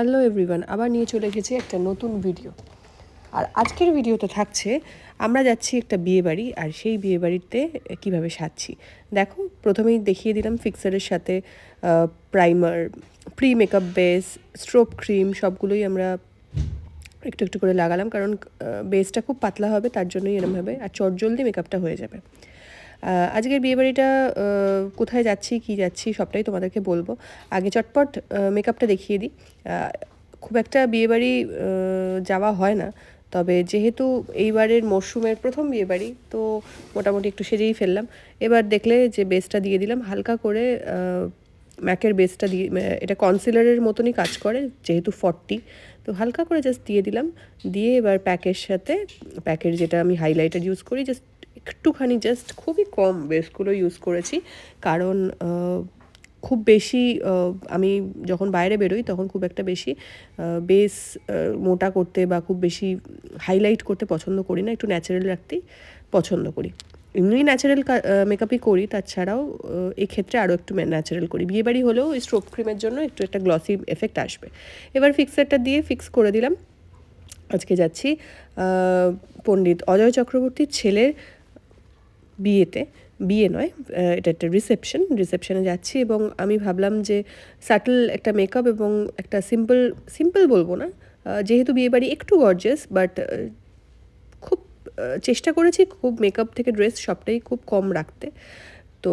Hello everyone, আবার নিয়ে চলে গেছি একটা নতুন ভিডিও। আর আজকের ভিডিওতে থাকছে আমরা যাচ্ছি একটা বিয়েবাড়ি, আর সেই বিয়েবাড়িতে কীভাবে সাজছি দেখো। প্রথমেই দেখিয়ে দিলাম ফিক্সারের সাথে primer, pre makeup base, strobe cream সবগুলোই আমরা একটু একটু করে লাগালাম, কারণ বেসটা খুব পাতলা হবে, তার জন্যই এরমভাবে, আর চটজলদি মেকআপটা হয়ে যাবে। আজকের বিয়েবাড়িটা কোথায় যাচ্ছি কী যাচ্ছি সবটাই তোমাদেরকে বলবো। আগে চটপট মেকআপটা দেখিয়ে দিই। খুব একটা বিয়েবাড়ি যাওয়া হয় না, তবে যেহেতু এইবারের মরশুমের প্রথম বিয়েবাড়ি, তো মোটামুটি একটু সেজেই ফেললাম। এবার দেখলে যে বেসটা দিয়ে দিলাম হালকা করে, ম্যাকের বেসটা দিয়ে, এটা কনসিলারের মতনই কাজ করে যেহেতু 40, তো হালকা করে জাস্ট দিয়ে দিলাম। দিয়ে এবার প্যাকের সাথে, প্যাকের যেটা আমি হাইলাইটার ইউজ করি, জাস্ট একটুখানি, জাস্ট খুবই কম বেসগুলো ইউজ করেছি, কারণ খুব বেশি আমি যখন বাইরে বেরোই তখন খুব একটা বেশি বেস মোটা করতে বা খুব বেশি হাইলাইট করতে পছন্দ করি না, একটু ন্যাচারাল রাখতেই পছন্দ করি। এমনি ন্যাচারাল মেকআপই করি, তাছাড়াও এক্ষেত্রে আরও একটু ন্যাচারাল করি। বিয়েবাড়ি হলেও এই স্ট্রোব ক্রিমের জন্য একটু একটা গ্লসি এফেক্ট আসবে। এবার ফিক্সারটা দিয়ে ফিক্স করে দিলাম। আজকে যাচ্ছি পণ্ডিত অজয় চক্রবর্তীর ছেলের বিয়েতে, বিয়ে নয়, এটা একটা রিসেপশনে যাচ্ছি, এবং আমি ভাবলাম যে সাটল একটা মেকআপ এবং একটা সিম্পল বলবো না, যেহেতু বিয়েবাড়ি একটু গর্জিয়াস, বাট খুব চেষ্টা করেছি খুব মেকআপ থেকে ড্রেস সবটাই খুব কম রাখতে, তো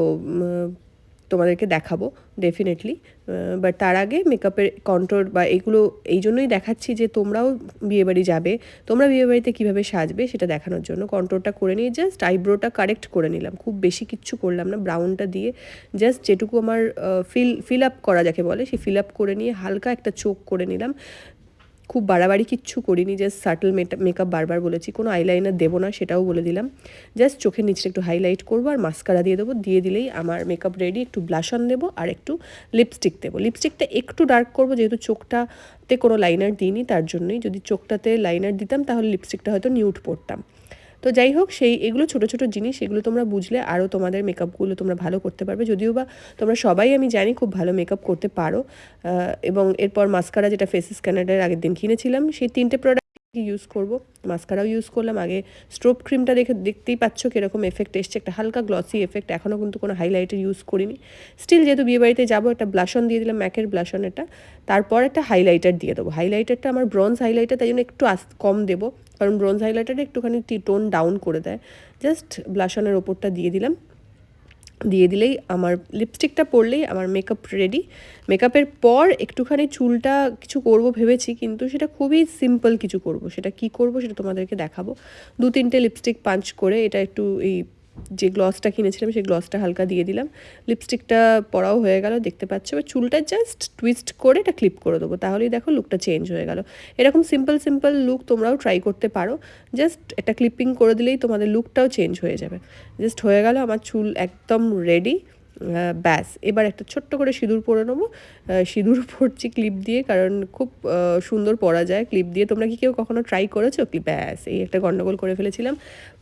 তোমাদেরকে দেখাবো ডেফিনেটলি। বাট তার আগে মেকআপের কন্ট্রোল বা এগুলো এই জন্যই দেখাচ্ছি যে তোমরাও বিয়েবাড়ি যাবে, তোমরা বিয়েবাড়িতে কীভাবে সাজবে সেটা দেখানোর জন্য কন্ট্রোলটা করে নিয়ে জাস্ট আইব্রোটা কারেক্ট করে নিলাম। খুব বেশি কিচ্ছু করলাম না, ব্রাউনটা দিয়ে জাস্ট যেটুকু আমার ফিল আপ করা যাকে বলে সেই ফিল আপ করে নিয়ে হালকা একটা চোখ করে নিলাম। খুব বাড়াবাড়ি কিচ্ছু করিনি, জাস্ট সাটল মেকআপ বারবার বলেছি, কোনো আইলাইনার দেবো না সেটাও বলে দিলাম। জাস্ট চোখের নিচে একটু হাইলাইট করবো আর মাস্কারা দিয়ে দেবো, দিয়ে দিলেই আমার মেকআপ রেডি। একটু ব্লাশ অন দেবো আর একটু লিপস্টিক দেবো। লিপস্টিকটা একটু ডার্ক করবো, যেহেতু চোখটাতে কোনো লাইনার দিইনি, তার জন্যই। যদি চোখটাতে লাইনার দিতাম তাহলে লিপস্টিকটা হয়তো নিউড পড়তাম। তো যাই হোক, এগুলো ছোটো ছোটো জিনিস, এগুলো তোমরা বুঝলে আরও তোমাদের মেকআপগুলো তোমরা ভালো করতে পারবে। যদিও বা তোমরা সবাই আমি জানি খুব ভালো মেকআপ করতে পারো। এবং এরপর মাস্কারা, যেটা ফেসেস ক্যানাডার আগের দিন কিনেছিলাম, সেই 3টে প্রোডাক্ট ইউজ করব। মাস্কারাও ইউজ করলাম। আগে স্ট্রোব ক্রিমটা দেখতেই পাচ্ছ কীরকম এফেক্ট এসছে, একটা হালকা গ্লসি এফেক্ট। এখনও কিন্তু কোনো হাইলাইটার ইউজ করিনি। স্টিল যেহেতু বিয়েবাড়িতে যাবো, একটা ব্লাশন দিয়ে দিলাম, ম্যাকের ব্লাশন এটা। তারপর একটা হাইলাইটার দিয়ে দেবো। হাইলাইটারটা আমার ব্রঞ্জ হাইলাইটার, তাই জন্য একটু কম দেবো, কারণ ব্রঞ্জ হাইলাইটারটা একটুখানি টোন ডাউন করে দেয়। জাস্ট ব্লাশনের ওপরটা দিয়ে দিলাম। দিয়ে দিলেই আমার লিপস্টিকটা পরলেই আমার মেকআপ রেডি। মেকআপের পর একটুখানি চুলটা কিছু করব ভেবেছি, কিন্তু সেটা খুবই সিম্পল কিছু করব। সেটা কি করব সেটা তোমাদেরকে দেখাবো। 2-3টে লিপস্টিক পাঞ্চ করে, এটা একটু এই যে গ্লসটা কিনেছিলাম সেই গ্লসটা হালকা দিয়ে দিলাম। লিপস্টিকটা পরাও হয়ে গেল, দেখতে পাচ্ছ। এবার চুলটা জাস্ট টুইস্ট করে এটা ক্লিপ করে দেবো, তাহলেই দেখো লুকটা চেঞ্জ হয়ে গেল। এরকম সিম্পল লুক তোমরাও ট্রাই করতে পারো। জাস্ট একটা ক্লিপিং করে দিলেই তোমাদের লুকটাও চেঞ্জ হয়ে যাবে। জাস্ট হয়ে গেল আমার চুল একদম রেডি। ব্যাস, এবার একটা ছোট্ট করে সিঁদুর পরে নেবো। সিঁদুর পরছি ক্লিপ দিয়ে, কারণ খুব সুন্দর পরা যায় ক্লিপ দিয়ে। তোমরা কি কেউ কখনো ট্রাই করেছো ক্লিপ? ব্যাস, এই একটা গন্ডগোল করে ফেলেছিলাম,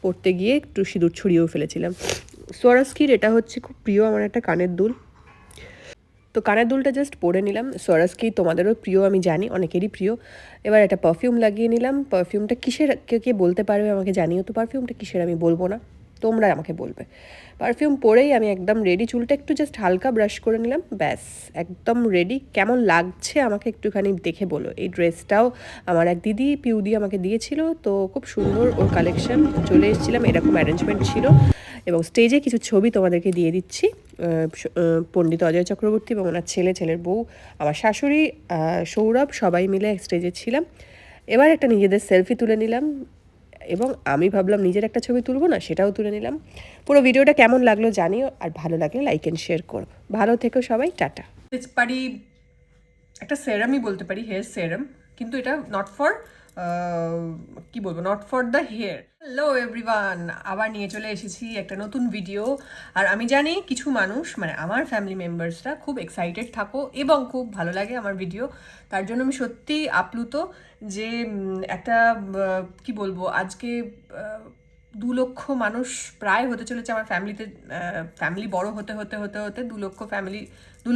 পরতে গিয়ে একটু সিঁদুর ছড়িয়েও ফেলেছিলাম। সোয়ারস্কির এটা হচ্ছে খুব প্রিয় আমার একটা কানের দুল, তো কানের দুলটা জাস্ট পরে নিলাম। সোয়ারস্কি তোমাদেরও প্রিয় আমি জানি, অনেকেরই প্রিয়। এবার একটা পারফিউম লাগিয়ে নিলাম। পারফিউমটা কিসের কে বলতে পারবে আমাকে জানিও তো, পারফিউমটা কিসের আমি বলবো না, তোমরা আমাকে বলবে। পারফিউম পরেই আমি একদম রেডি। চুলটা একটু জাস্ট হালকা ব্রাশ করে নিলাম, ব্যাস একদম রেডি। কেমন লাগছে আমাকে একটুখানি দেখে বলো। এই ড্রেসটাও আমার এক দিদি পিউদি আমাকে দিয়েছিল, তো খুব সুন্দর ওর কালেকশন। চলে এসেছিলাম, এরকম অ্যারেঞ্জমেন্ট ছিল। এবং স্টেজে কিছু ছবি তোমাদেরকে দিয়ে দিচ্ছি। পণ্ডিত অজয় চক্রবর্তী এবং ওনার ছেলের বউ, আমার শাশুড়ি, সৌরভ, সবাই মিলে স্টেজে ছিলাম। এবার একটা নিজেদের সেলফি তুলে নিলাম, এবং আমি ভাবলাম নিজের একটা ছবি তুলবো না, সেটাও তুলে নিলাম। পুরো ভিডিওটা কেমন লাগলো জানিও, আর ভালো লাগলে লাইক অ্যান্ড শেয়ার করো। ভালো থেকো সবাই, টাটা। পারি একটা সেরামই বলতে পারি, হেয়ার সেরাম, কিন্তু এটা নট ফর কি বলবো, not for the hair. Hello everyone, আবার নিয়ে চলে এসেছি একটা নতুন ভিডিও। আর আমি জানি কিছু মানুষ, মানে আমার ফ্যামিলি মেম্বার্সরা খুব এক্সাইটেড থাকো এবং খুব ভালো লাগে আমার ভিডিও। তার জন্য আমি সত্যিই আপ্লুত যে একটা কি বলবো, আজকে 2 লক্ষ মানুষ প্রায় হতে চলেছে আমার ফ্যামিলিতে। ফ্যামিলি বড় হতে হতে হতে হতে 2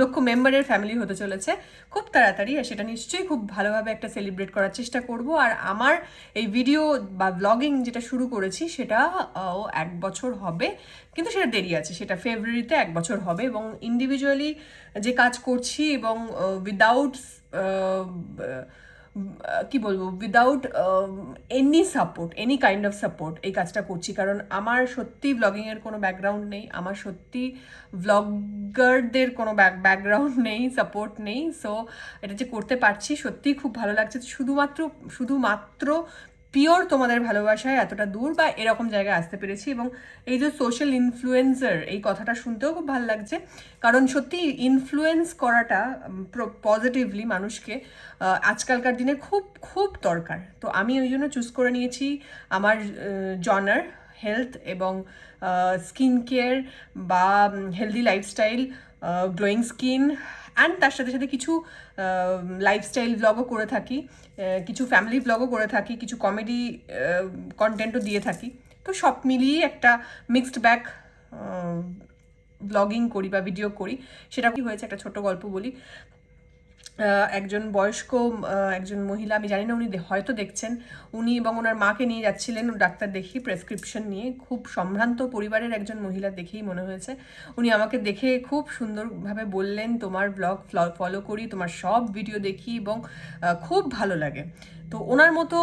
লক্ষ মেম্বারের ফ্যামিলি হতে চলেছে খুব তাড়াতাড়ি। আর সেটা নিশ্চয়ই খুব ভালোভাবে একটা সেলিব্রেট করার চেষ্টা করব। আর আমার এই ভিডিও বা ব্লগিং যেটা শুরু করেছি সেটা 1 বছর হবে, কিন্তু সেটা দেরি আছে, সেটা ফেব্রুয়ারিতে 1 বছর হবে। এবং ইন্ডিভিজুয়ালি যে কাজ করছি এবং উইদাউট কি বলবো, without any support, any kind of support এই কাজটা করছি। কারণ আমার সত্যি ব্লগিংয়ের কোনো ব্যাকগ্রাউন্ড নেই, আমার সত্যি ব্লগারদের কোনো ব্যাকগ্রাউন্ড নেই, সাপোর্ট নেই। সো এটা যে করতে পারছি সত্যিই খুব ভালো লাগছে। শুধুমাত্র পিওর তোমাদের ভালোবাসায় এতটা দূর বা এরকম জায়গায় আসতে পেরেছি। এবং এই যে সোশ্যাল ইনফ্লুয়েন্সার, এই কথাটা শুনতেও খুব ভালো লাগছে। কারণ সত্যি ইনফ্লুয়েন্স করাটা পজিটিভলি মানুষকে আজকালকার দিনে খুব খুব দরকার। তো আমি ওই জন্য চুজ করে নিয়েছি আমার জনার হেলথ এবং স্কিন কেয়ার বা healthy lifestyle, glowing skin, and তার সাথে সাথে কিছু লাইফস্টাইল ব্লগও করে থাকি, কিছু ফ্যামিলি ব্লগও করে থাকি, কিছু কমেডি কন্টেন্টও দিয়ে থাকি। তো সব মিলিয়ে একটা মিক্সড ব্যাগ ব্লগিং করি বা ভিডিও করি। সেটা কি হয়েছে, একটা ছোট গল্প বলি। একজন বয়স্ক একজন মহিলা, আমি জানি না উনি হয়তো দেখছেন, উনি এবং ওনার মাকে নিয়ে যাচ্ছিলেন ডাক্তার দেখি প্রেসক্রিপশন নিয়ে। খুব সম্ভ্রান্ত পরিবারের একজন মহিলা দেখেই মনে হয়েছে। উনি আমাকে দেখে খুব সুন্দরভাবে বললেন, তোমার ব্লগ ফলো করি, তোমার সব ভিডিও দেখি এবং খুব ভালো লাগে। তো ওনার মতো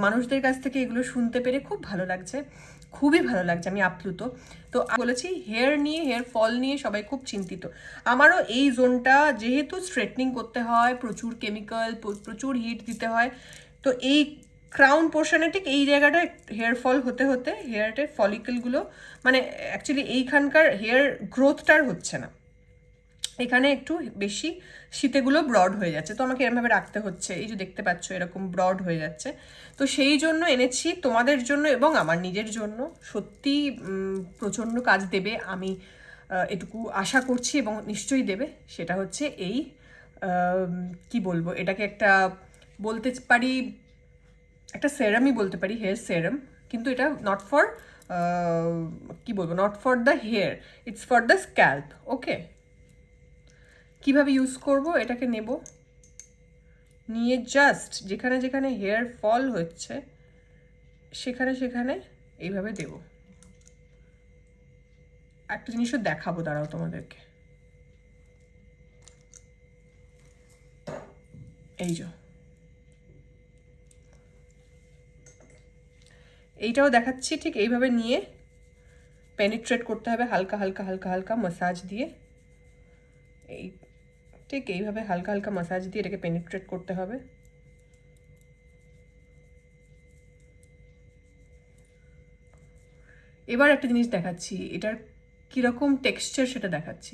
মানুষদের কাছ থেকে এগুলো শুনতে পেরে খুব ভালো লাগছে, খুবই ভালো লাগছে, আমি আপ্লুত। তো বলেছি হেয়ার ফল নিয়ে সবাই খুব চিন্তিত। আমারও এই জোনটা, যেহেতু স্ট্রেটনিং করতে হয়, প্রচুর কেমিক্যাল, প্রচুর হিট দিতে হয়, তো এই ক্রাউন পোর্শনে ঠিক এই জায়গাটায় হেয়ার ফল হতে হতে হেয়ারের ফলিকেলগুলো, মানে অ্যাকচুয়ালি এইখানকার হেয়ার গ্রোথটার হচ্ছে না, এখানে একটু বেশি শীতেগুলো ব্রড হয়ে যাচ্ছে। তো আমাকে এরমভাবে রাখতে হচ্ছে, এই যে দেখতে পাচ্ছ এরকম ব্রড হয়ে যাচ্ছে। তো সেই জন্য এনেছি তোমাদের জন্য এবং আমার নিজের জন্য। সত্যি প্রচণ্ড কাজ দেবে, আমি এটুকু আশা করছি এবং নিশ্চয়ই দেবে। সেটা হচ্ছে এই কি বলবো, এটাকে একটা বলতে পারি, একটা সেরামই বলতে পারি, হেয়ার সেরাম। কিন্তু এটা নট ফর কি বলবো, not for the hair, it's for the scalp. Okay, কিভাবে ইউজ করব, এটাকে নেব, নিয়ে জাস্ট যেখানে যেখানে হেয়ার ফল হচ্ছে সেখানে সেখানে এইভাবে দেব। একটা জিনিসও দেখাবো, দাঁড়াও তোমাদেরকে, এই যে এইটাও দেখাচ্ছি। ঠিক এইভাবে নিয়ে পেনিট্রেট করতে হবে, হালকা হালকা হালকা হালকা মাসাজ দিয়ে। এই ঠিক এইভাবে হালকা হালকা মাসাজ দিয়ে এটাকে পেনিট্রেট করতে হবে। এবার একটা জিনিস দেখাচ্ছি, এটার কীরকম টেক্সচার সেটা দেখাচ্ছি।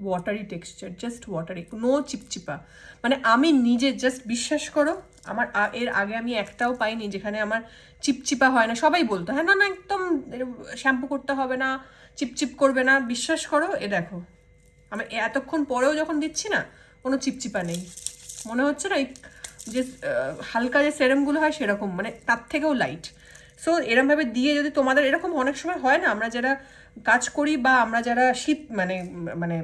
Watery texture, just watery, no চিপচিপা। মানে আমি নিজে জাস্ট বিশ্বাস করো, আমার এর আগে আমি একটাও পাইনি যেখানে আমার চিপচিপা হয় না। সবাই বলতো হ্যাঁ না না একদম শ্যাম্পু করতে হবে না, চিপচিপ করবে না। বিশ্বাস করো, এ দেখো আমি এতক্ষণ পরেও যখন দিচ্ছি না, কোনো চিপচিপা নেই। মনে হচ্ছে না এই যে হালকা যে সেরামগুলো হয় সেরকম, মানে তার থেকেও লাইট। সো এরমভাবে দিয়ে যদি তোমাদের এরকম অনেক সময় হয় না, আমরা যারা কাজ করি বা আমরা যারা শীত মানে মানে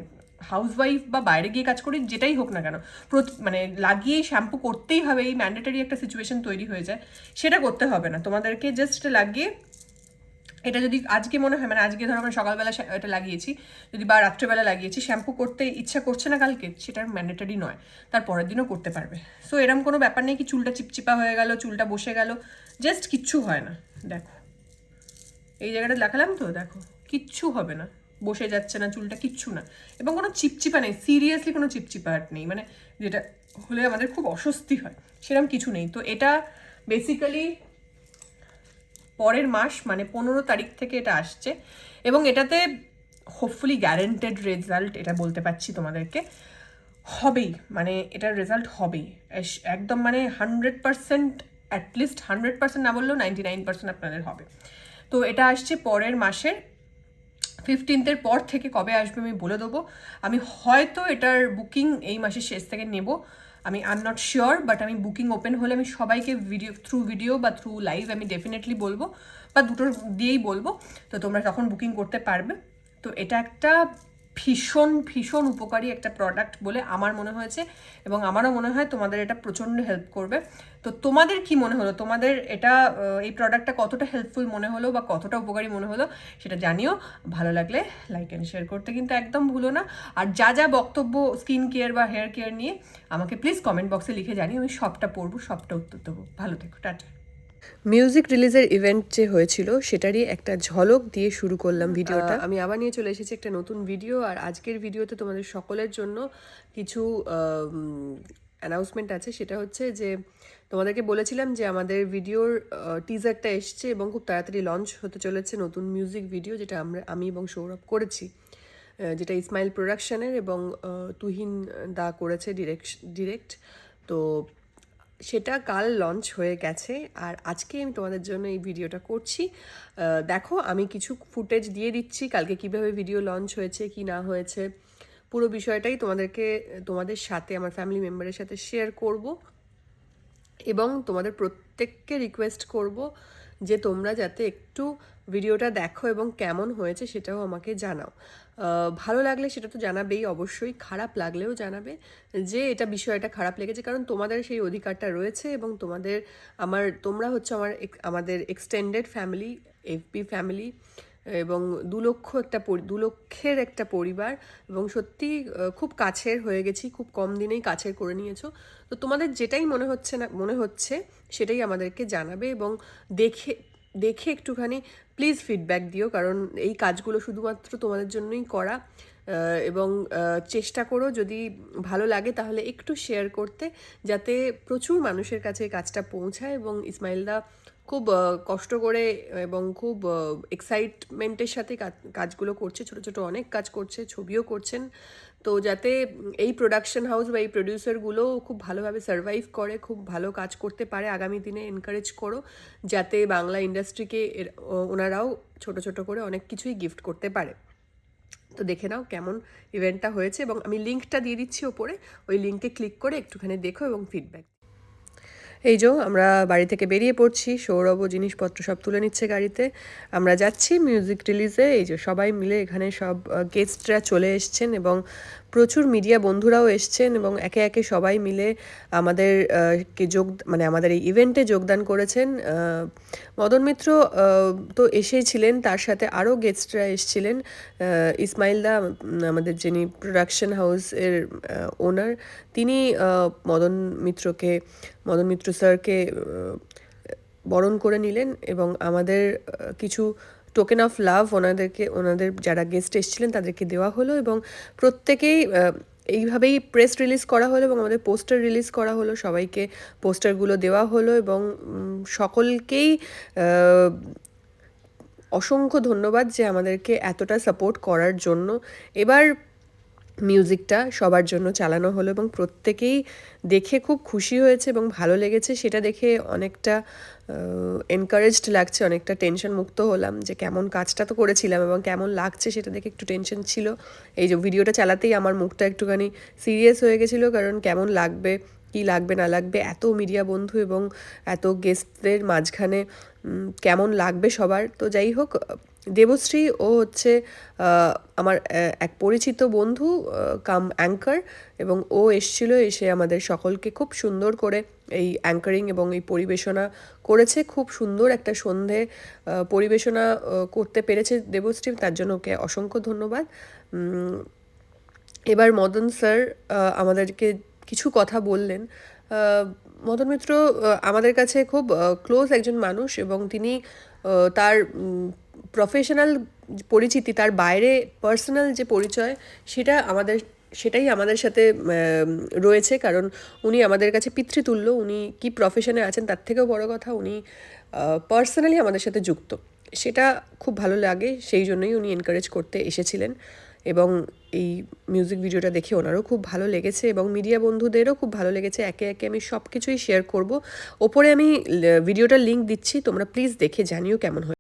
হাউসওয়াইফ বা বাইরে গিয়ে কাজ করি, যেটাই হোক না কেন, মানে লাগিয়েই শ্যাম্পু করতেই হবে, এই ম্যান্ডেটারি একটা সিচুয়েশন তৈরি হয়ে যায়। সেটা করতে হবে না তোমাদেরকে, জাস্ট লাগিয়ে এটা যদি আজকে মনে হয়, মানে আজকে ধরো আমরা সকালবেলা এটা লাগিয়েছি, যদি বা রাত্রেবেলা লাগিয়েছি, শ্যাম্পু করতে ইচ্ছা করছে না কালকে, সেটার ম্যান্ডেটারি নয়, তার পরের দিনও করতে পারবে। সো এরম কোনো ব্যাপার নেই কি চুলটা চিপচিপা হয়ে গেল, চুলটা বসে গেল, জাস্ট কিচ্ছু হয় না। দেখো এই জায়গাটা দেখালাম তো, দেখো কিচ্ছু হবে না, বসে যাচ্ছে না চুলটা, কিচ্ছু না। এবং কোনো চিপচিপা নেই, সিরিয়াসলি কোনো চিপচিপাট নেই, মানে যেটা হলে আমাদের খুব অস্বস্তি হয় সেরকম কিছু নেই। তো এটা বেসিক্যালি পরের মাস মানে 15 তারিখ থেকে এটা আসছে এবং এটাতে হোপফুলি গ্যারেন্টেড রেজাল্ট, এটা বলতে পারছি তোমাদেরকে, হবেই। মানে এটার রেজাল্ট হবেই একদম, মানে 100%, অ্যাটলিস্ট 100% না বললেও 99% আপনাদের হবে। তো এটা আসছে পরের মাসের 15th পর থেকে। কবে আসবে আমি বলে দেবো। আমি হয়তো এটার বুকিং এই মাসের শেষ থেকে নেব, আমি I am not sure, but আমি বুকিং ওপেন হলে আমি সবাইকে ভিডিও বা থ্রু লাইভ আমি ডেফিনেটলি বলবো, বা দুটোর দিয়েই বলবো। তো তোমরা তখন বুকিং করতে পারবে। তো এটা একটা ভীষণ ভীষণ উপকারী একটা প্রোডাক্ট বলে আমার মনে হয়েছে, এবং আমারও মনে হয় তোমাদের এটা প্রচণ্ড হেল্প করবে। তো তোমাদের কি মনে হলো, তোমাদের এটা এই প্রোডাক্টটা কতটা হেল্পফুল মনে হলো বা কতটা উপকারী মনে হলো সেটা জানিও। ভালো লাগলে লাইক অ্যান্ড শেয়ার করতে কিন্তু একদম ভুলো না। আর যা যা বক্তব্য স্কিন কেয়ার বা হেয়ার কেয়ার নিয়ে আমাকে প্লিজ কমেন্ট বক্সে লিখে জানিও, আমি সবটা পড়বো, সবটা উত্তর দেবো। ভালো থেকো, টাটা। মিউজিক রিলিজের ইভেন্ট যে হয়েছিল সেটারই একটা ঝলক দিয়ে শুরু করলাম ভিডিওটা। আমি আবার নিয়ে চলে এসেছি একটা নতুন ভিডিও, আর আজকের ভিডিওতে তোমাদের সকলের জন্য কিছু অ্যানাউন্সমেন্ট আছে। সেটা হচ্ছে যে তোমাদেরকে বলেছিলাম যে আমাদের ভিডিওর টিজারটা এসছে এবং খুব তাড়াতাড়ি লঞ্চ হতে চলেছে নতুন মিউজিক ভিডিও, যেটা আমি এবং সৌরভ করেছি, যেটা ইসমাইল প্রোডাকশনের এবং তুহিন দা করেছে ডিরেক্ট। তো সেটা কাল লঞ্চ হয়ে গেছে, আর আজকে আমি তোমাদের জন্য এই ভিডিওটা করছি। দেখো, আমি কিছু ফুটেজ দিয়ে দিচ্ছি কালকে কিভাবে ভিডিও লঞ্চ হয়েছে কি না হয়েছে, পুরো বিষয়টাই তোমাদের সাথে, আমার ফ্যামিলি মেম্বারের সাথে শেয়ার করব। এবং তোমাদের প্রত্যেককে রিকোয়েস্ট করব যে তোমরা যাতে একটু ভিডিওটা দেখো এবং কেমন হয়েছে সেটাও আমাকে জানাও। ভালো লাগলে সেটা তো জানাবেই অবশ্যই, খারাপ লাগলেও জানাবে যে এটা বিষয়টা খারাপ লেগেছে, কারণ তোমাদের সেই অধিকারটা রয়েছে, এবং তোমরা হচ্ছে আমাদের এক্সটেন্ডেড ফ্যামিলি, এফবি ফ্যামিলি, এবং 2 লক্ষের একটা পরিবার, এবং সত্যি খুব কাছের হয়ে গেছি, খুব কম দিনেই কাছের করে নিয়েছো। তো তোমাদের যেটাই মনে হচ্ছে সেটাই আমাদেরকে জানাবে, এবং দেখে দেখে একটুখানি প্লিজ ফিডব্যাক দিও, কারণ এই কাজগুলো শুধুমাত্র তোমাদের জন্যই করা। এবং চেষ্টা করো যদি ভালো লাগে তাহলে একটু শেয়ার করতে, যাতে প্রচুর মানুষের কাছে কাজটা পৌঁছায়। এবং ইসমাইলদা খুব কষ্ট করে এবং খুব এক্সাইটমেন্টের সাথে কাজগুলো করছে, ছোট ছোট অনেক কাজ করছে, ছবিও করছেন। তো যাতে এই প্রোডাকশন হাউস বা এই প্রডিউসারগুলো খুব ভালোভাবে সার্ভাইভ করে, খুব ভালো কাজ করতে পারে আগামী দিনে, এনকারেজ করো যাতে বাংলা ইন্ডাস্ট্রিকে ওনারাও ছোট ছোট করে অনেক কিছুই গিফট করতে পারে। তো দেখে নাও কেমন ইভেন্টটা হয়েছে, এবং আমি লিঙ্কটা দিয়ে দিচ্ছি ওপরে, ওই লিঙ্কে ক্লিক করে একটুখানি দেখো এবং ফিডব্যাক। এই যে আমরা বাড়ি থেকে বেরিয়ে পড়ছি, সৌরভও জিনিসপত্র সব তুলে নিচ্ছে গাড়িতে, আমরা যাচ্ছি মিউজিক রিলিজে। এই যে সবাই মিলে এখানে সব গেস্টরা চলে এসছেন, এবং প্রচুর মিডিয়া বন্ধুরাও এসছেন, এবং একে একে সবাই মিলে আমাদের আমাদের এই ইভেন্টে যোগদান করেছেন। মদন মিত্র তো এসেছিলেন, তার সাথে আরও গেস্টরা এসছিলেন। ইসমাইলদা, আমাদের যিনি প্রোডাকশন হাউসের ওনার, তিনি মদন মিত্র স্যারকে বরণ করে নিলেন, এবং আমাদের কিছু টোকেন অফ লাভ ওনাদের যারা গেস্ট এসেছিলেন তাদেরকে দেওয়া হলো, এবং প্রত্যেকেই এইভাবেই প্রেস রিলিজ করা হলো, এবং আমাদের পোস্টার রিলিজ করা হলো, সবাইকে পোস্টারগুলো দেওয়া হলো, এবং সকলকেই অসংখ্য ধন্যবাদ যে আমাদেরকে এতটা সাপোর্ট করার জন্য। এবার মিউজিকটা সবার জন্য চালানো হলো, এবং প্রত্যেকেই দেখে খুব খুশি হয়েছে এবং ভালো লেগেছে। সেটা দেখে অনেকটা এনকারেজড লাগছে, অনেকটা টেনশন মুক্ত হলাম যে কেমন কাজটা তো করেছিলাম এবং কেমন লাগছে সেটা দেখে একটু টেনশন ছিল। এই যে ভিডিওটা চালাতেই আমার মুখটা একটুখানি সিরিয়াস হয়ে গেছিলো, কারণ কেমন লাগবে কি লাগবে না লাগবে, এত মিডিয়া বন্ধু এবং এত গেস্টদের মাঝখানে কেমন লাগবে সবার। তো যাই হোক, দেবশ্রী ও হচ্ছে আমার এক পরিচিত বন্ধু কাম অ্যাঙ্কার, এবং ও এসে আমাদের সকলকে খুব সুন্দর করে এই অ্যাঙ্কারিং এবং এই পরিবেশনা করেছে। খুব সুন্দর একটা সন্ধে পরিবেশনা করতে পেরেছে দেবশ্রী, তার জন্য ওকে অসংখ্য ধন্যবাদ। এবার মদন স্যার আমাদেরকে কিছু কথা বললেন। মদন মিত্র আমাদের কাছে খুব ক্লোজ একজন মানুষ, এবং তিনি তার প্রফেশনাল পরিচিতি, তার বাইরে পার্সোনাল যে পরিচয় সেটাই আমাদের সাথে রয়েছে, কারণ উনি আমাদের কাছে পিতৃতুল্য। উনি কি প্রফেশনে আছেন তার থেকেও বড় কথা, উনি পার্সোনালি আমাদের সাথে যুক্ত, সেটা খুব ভালো লাগে। সেই জন্যই উনি এনকারেজ করতে এসেছিলেন, এবং এই মিউজিক ভিডিওটা দেখে ওনারও খুব ভালো লেগেছে, এবং মিডিয়া বন্ধুদেরও খুব ভালো লেগেছে। একে একে আমি সব কিছুই শেয়ার করব। ওপরে আমি ভিডিওটার লিঙ্ক দিচ্ছি, তোমরা প্লিজ দেখে জানিও কেমন হয়।